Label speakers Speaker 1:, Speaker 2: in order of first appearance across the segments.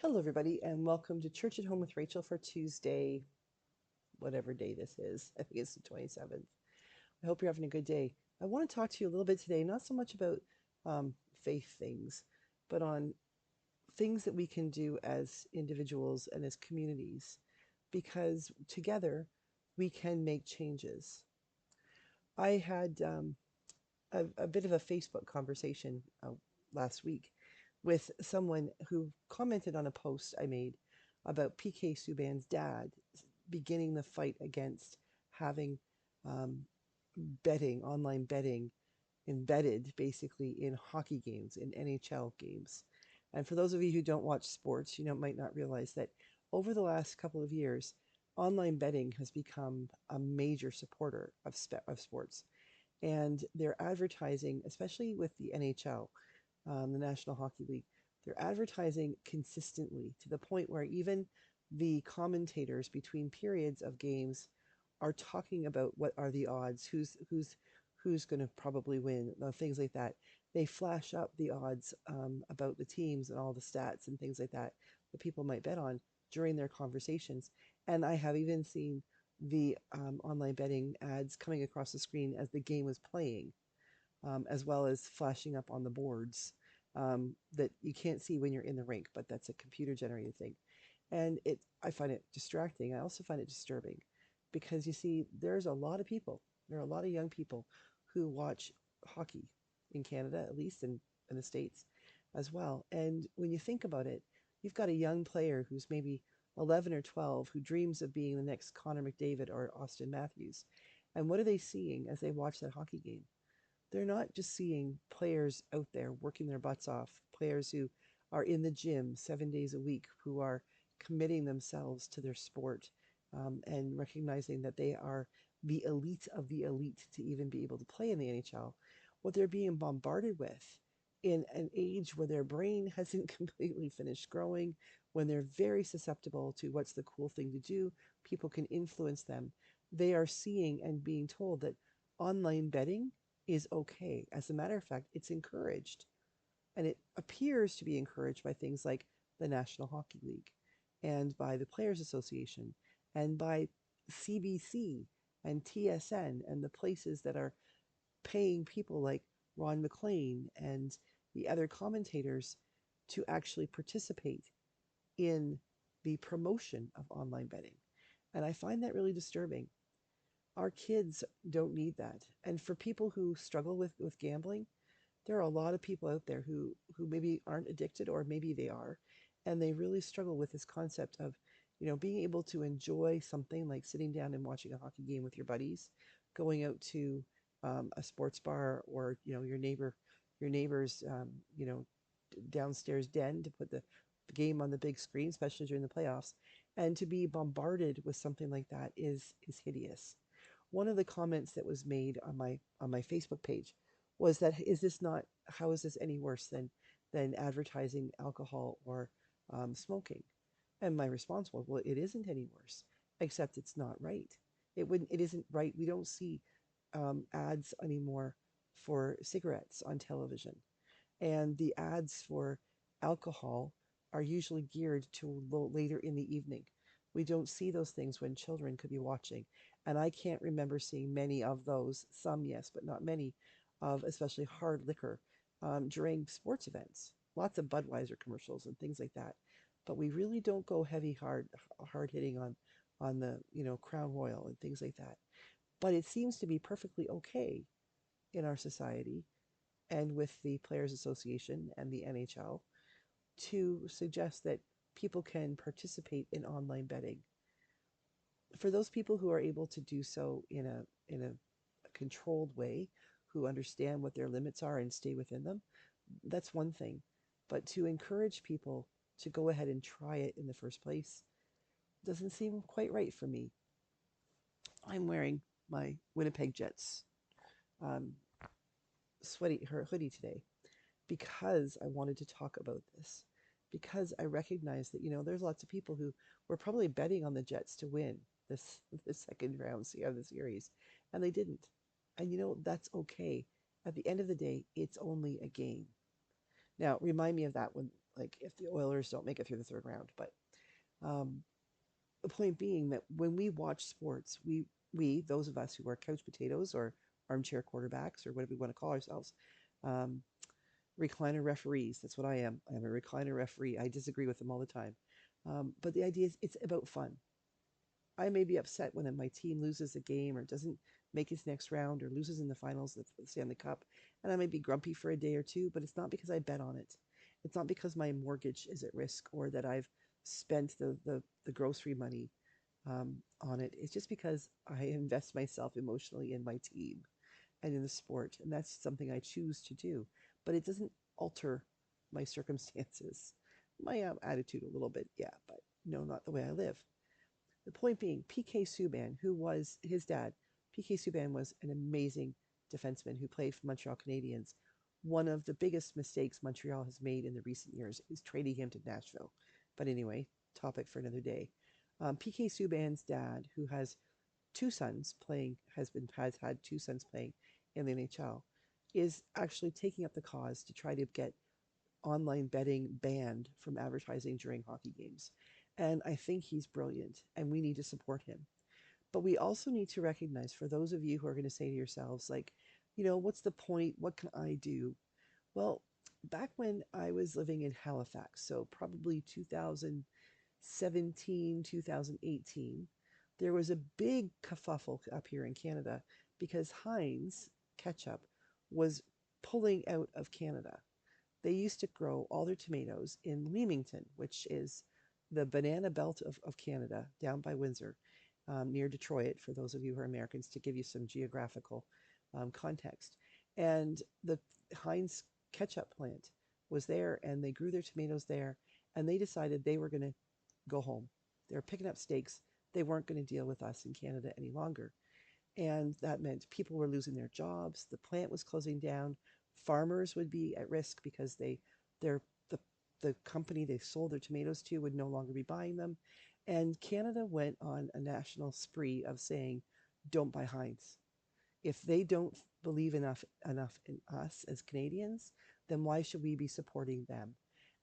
Speaker 1: Hello, everybody, and welcome to Church at Home with Rachel for Tuesday, whatever day this is. I think it's the 27th. I hope you're having a good day. I want to talk to you a little bit today, not so much about faith things, but on things that we can do as individuals and as communities, because together we can make changes. I had a bit of a Facebook conversation last week with someone who commented on a post I made about PK Subban's dad beginning the fight against having um, online betting, embedded basically in hockey games, in NHL games. And for those of you who don't watch sports, might not realize that over the last couple of years, online betting has become a major supporter of sports. And they're advertising, especially with the NHL, the National Hockey League, they're advertising consistently to the point where even the commentators between periods of games are talking about what are the odds, who's going to probably win, things like that. They flash up the odds about the teams and all the stats and things like that that people might bet on during their conversations. And I have even seen the online betting ads coming across the screen as the game was playing, as well as flashing up on the boards that you can't see when you're in the rink, but that's a computer generated thing. And I find it distracting. I also find it disturbing because you see, there's a lot of people, there are a lot of young people who watch hockey in Canada, at least, in the States as well. And when you think about it, you've got a young player who's maybe 11 or 12 who dreams of being the next Connor McDavid or Austin Matthews. And what are they seeing as they watch that hockey game? They're not just seeing players out there working their butts off, players who are in the gym 7 days a week, who are committing themselves to their sport, and recognizing that they are the elite of the elite to even be able to play in the NHL. What they're being bombarded with in an age where their brain hasn't completely finished growing, when they're very susceptible to what's the cool thing to do, people can influence them. They are seeing and being told that online betting is okay. As a matter of fact, it's encouraged. And it appears to be encouraged by things like the National Hockey League and by the Players Association and by CBC and TSN and the places that are paying people like Ron McLean and the other commentators to actually participate in the promotion of online betting. And I find that really disturbing. Our kids don't need that. And for people who struggle with gambling, there are a lot of people out there who maybe aren't addicted, or maybe they are, and they really struggle with this concept of, being able to enjoy something like sitting down and watching a hockey game with your buddies, going out to a sports bar, or your neighbor's downstairs den to put the game on the big screen, especially during the playoffs, and to be bombarded with something like that is hideous. One of the comments that was made on my Facebook page was that, is this not, how is this any worse than advertising alcohol or smoking? And my response was, well, it isn't any worse, except it's not right. It isn't right. We don't see ads anymore for cigarettes on television, and the ads for alcohol are usually geared to later in the evening. We don't see those things when children could be watching. And I can't remember seeing many of those, some yes, but not many, of especially hard liquor during sports events. Lots of Budweiser commercials and things like that. But we really don't go heavy, hard hitting on the, Crown Royal and things like that. But it seems to be perfectly okay in our society and with the Players Association and the NHL to suggest that people can participate in online betting. For those people who are able to do so in a controlled way, who understand what their limits are and stay within them, that's one thing. But to encourage people to go ahead and try it in the first place doesn't seem quite right for me. I'm wearing my Winnipeg Jets um, her hoodie today because I wanted to talk about this. Because I recognize that, there's lots of people who were probably betting on the Jets to win this second round of the series, and they didn't. And that's okay. At the end of the day, it's only a game. Now, remind me of that when like if the Oilers don't make it through the third round. But um, the point being that when we watch sports, those of us who are couch potatoes or armchair quarterbacks or whatever we want to call ourselves, um, recliner referees. That's what I am. I'm a recliner referee. I disagree with them all the time. But the idea is it's about fun. I may be upset when my team loses a game or doesn't make its next round or loses in the finals of the Stanley Cup. And I may be grumpy for a day or two, but it's not because I bet on it. It's not because my mortgage is at risk or that I've spent the grocery money on it. It's just because I invest myself emotionally in my team and in the sport. And that's something I choose to do. But it doesn't alter my circumstances, my attitude a little bit, yeah, but no, not the way I live. The point being, PK Subban, who was his dad, PK Subban was an amazing defenseman who played for Montreal Canadiens. One of the biggest mistakes Montreal has made in the recent years is trading him to Nashville. But anyway, topic for another day. PK Subban's dad, who has two sons playing, has had two sons playing in the NHL, is actually taking up the cause to try to get online betting banned from advertising during hockey games. And I think he's brilliant, and we need to support him. But we also need to recognize, for those of you who are going to say to yourselves, like, what's the point? What can I do? Well, back when I was living in Halifax, so probably 2017, 2018, there was a big kerfuffle up here in Canada because Heinz Ketchup was pulling out of Canada. They used to grow all their tomatoes in Leamington, which is the banana belt of Canada, down by Windsor, near Detroit, for those of you who are Americans, to give you some geographical context. And the Heinz ketchup plant was there, and they grew their tomatoes there, and they decided they were going to go home. They were picking up stakes. They weren't going to deal with us in Canada any longer. And that meant people were losing their jobs. The plant was closing down. Farmers would be at risk because their the company they sold their tomatoes to would no longer be buying them. And Canada went on a national spree of saying, "Don't buy Heinz. If they don't believe enough in us as Canadians, then why should we be supporting them?"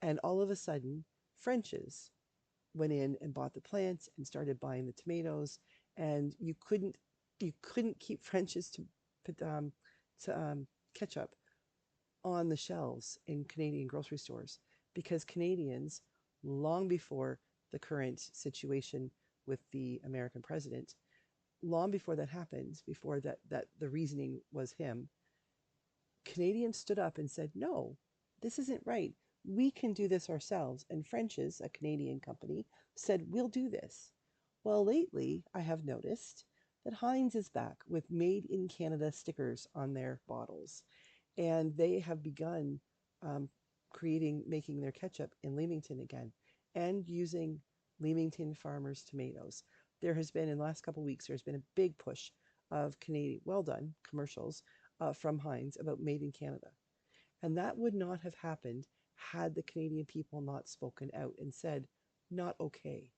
Speaker 1: And all of a sudden, French's went in and bought the plants and started buying the tomatoes, and you couldn't keep French's to put to ketchup on the shelves in Canadian grocery stores because Canadians, long before the current situation with the American president, long before that happened, before that the reasoning was him, Canadians stood up and said, "No, this isn't right. We can do this ourselves." And French's, a Canadian company, said, "We'll do this." Well, lately, I have noticed that Heinz is back with Made in Canada stickers on their bottles. And they have begun um, making their ketchup in Leamington again and using Leamington farmers' tomatoes. There has been, in the last couple of weeks, there's been a big push of Canadian, well done commercials from Heinz about Made in Canada. And that would not have happened had the Canadian people not spoken out and said, "Not okay."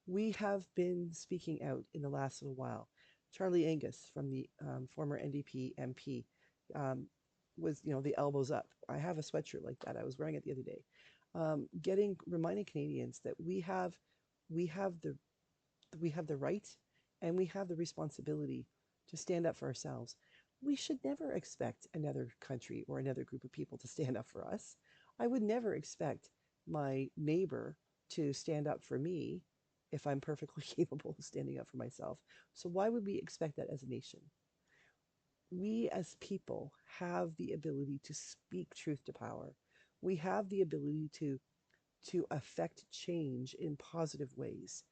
Speaker 1: We have been speaking out in the last little while. Charlie Angus from the former NDP MP um, was, the elbows up. I have a sweatshirt like that. I was wearing it the other day. Reminding Canadians that we have the we have the right and we have the responsibility to stand up for ourselves. We should never expect another country or another group of people to stand up for us. I would never expect my neighbor to stand up for me if I'm perfectly capable of standing up for myself. So why would we expect that as a nation? We as people have the ability to speak truth to power. We have the ability to affect change in positive ways.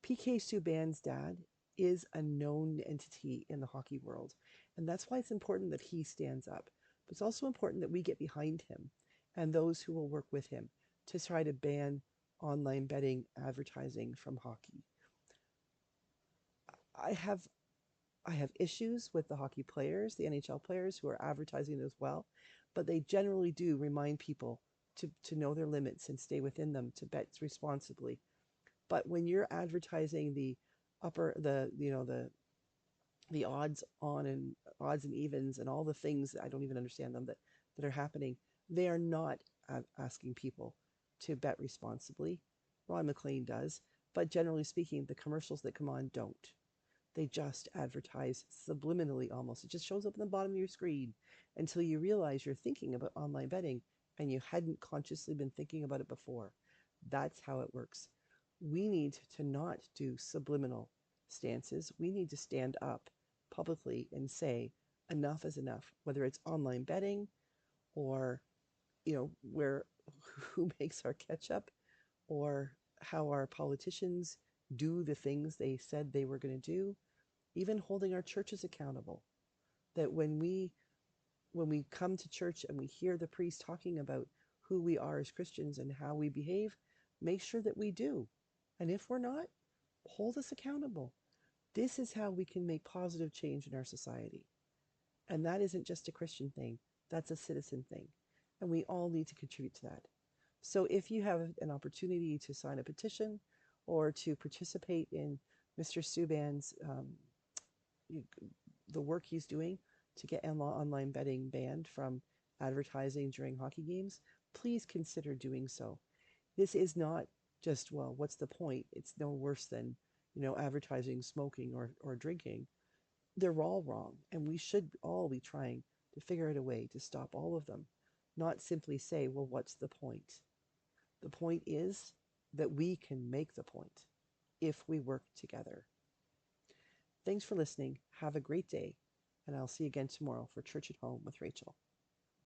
Speaker 1: PK Subban's dad is a known entity in the hockey world, and that's why it's important that he stands up. But it's also important that we get behind him and those who will work with him to try to ban online betting advertising from hockey. I have I have issues with the hockey players, the NHL players who are advertising as well, but they generally do remind people to know their limits and stay within them, to bet responsibly. But when you're advertising the odds and evens and all the things that I don't even understand them that are happening, they are not asking people to bet responsibly. Ron McLean does, but generally speaking, the commercials that come on don't. They just advertise subliminally almost. It just shows up in the bottom of your screen until you realize you're thinking about online betting and you hadn't consciously been thinking about it before. That's how it works. We need to not do subliminal stances. We need to stand up publicly and say enough is enough, whether it's online betting or, where who makes our ketchup or how our politicians do the things they said they were going to do, even holding our churches accountable. That when we come to church and we hear the priest talking about who we are as Christians and how we behave, make sure that we do. And if we're not, hold us accountable. This is how we can make positive change in our society. And that isn't just a Christian thing, that's a citizen thing. And we all need to contribute to that. So if you have an opportunity to sign a petition or to participate in Mr. Subban's the work he's doing to get online betting banned from advertising during hockey games, please consider doing so. This is not just, well, what's the point? It's no worse than, advertising smoking or drinking. They're all wrong, and we should all be trying to figure out a way to stop all of them, not simply say, well, what's the point? The point is that we can make the point if we work together. Thanks for listening. Have a great day, and I'll see you again tomorrow for Church at Home with Rachel.